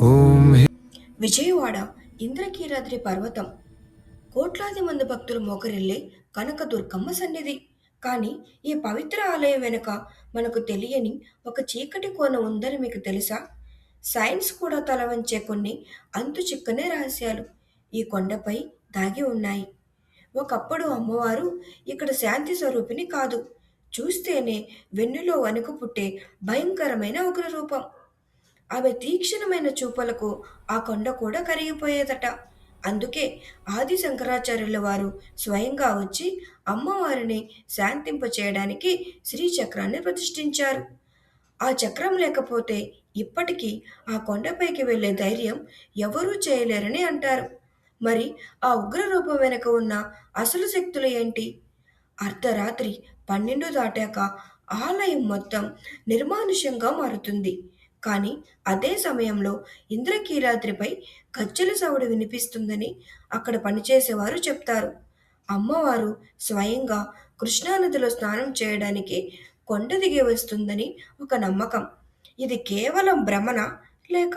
ఓం విజయవాడ ఇంద్రకీలాద్రి పర్వతం కోట్లాది మంది భక్తులు మోకరిల్లే కనకదుర్గమ్మ సన్నిధి. కానీ ఈ పవిత్ర ఆలయం వెనుక మనకు తెలియని ఒక చీకటి కోణ ఉందని మీకు తెలుసా? సైన్స్ కూడా తల వంచే కొన్ని అంతు చిక్కని రహస్యాలు ఈ కొండపై దాగి ఉన్నాయి. ఒకప్పుడు అమ్మవారు ఇక్కడ శాంతి స్వరూపిణి కాదు, చూస్తేనే వెన్నులో వణుకు పుట్టే భయంకరమైన ఉగ్రరూపం. ఆమె తీక్షణమైన చూపులకు ఆ కొండ కూడా కరిగిపోయేదట. అందుకే ఆది శంకరాచార్యుల వారు స్వయంగా వచ్చి అమ్మవారిని శాంతింపచేయడానికి శ్రీచక్రాన్ని ప్రతిష్ఠించారు. ఆ చక్రం లేకపోతే ఇప్పటికీ ఆ కొండపైకి వెళ్ళే ధైర్యం ఎవరూ చేయలేరని అంటారు. మరి ఆ ఉగ్ర రూపం వెనుక ఉన్న అసలు శక్తులు ఏంటి? అర్ధరాత్రి 12 దాటాక ఆలయం మొత్తం నిర్మానుష్యంగా మారుతుంది. కానీ అదే సమయంలో ఇంద్రకీలాద్రిపై గజ్జెల సౌడు వినిపిస్తుందని అక్కడ పనిచేసేవారు చెప్తారు. అమ్మవారు స్వయంగా కృష్ణానదిలో స్నానం చేయడానికి కొండ దిగి వస్తుందని ఒక నమ్మకం. ఇది కేవలం భ్రమనా, లేక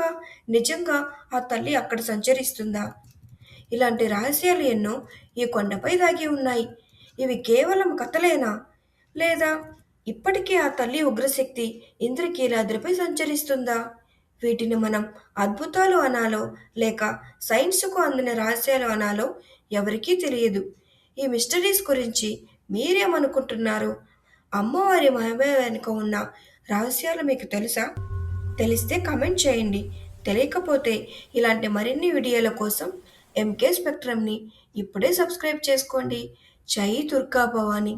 నిజంగా ఆ తల్లి అక్కడ సంచరిస్తుందా? ఇలాంటి రహస్యాలు ఎన్నో ఈ కొండపై దాగి ఉన్నాయి. ఇవి కేవలం కథలేనా, లేదా ఇప్పటికీ ఆ తల్లి ఉగ్రశక్తి ఇంద్రకీలాద్రిపై సంచరిస్తుందా? వీటిని మనం అద్భుతాలు అనాలో, లేక సైన్స్కు అందిన రహస్యాలు అనాలో ఎవరికీ తెలియదు. ఈ మిస్టరీస్ గురించి మీరేమనుకుంటున్నారు? అమ్మవారి మహిమ వెనుక ఉన్న రహస్యాలు మీకు తెలుసా? తెలిస్తే కమెంట్ చేయండి. తెలియకపోతే ఇలాంటి మరిన్ని వీడియోల కోసం ఎంకే స్పెక్ట్రమ్ని ఇప్పుడే సబ్స్క్రైబ్ చేసుకోండి. జై దుర్గా భవాని.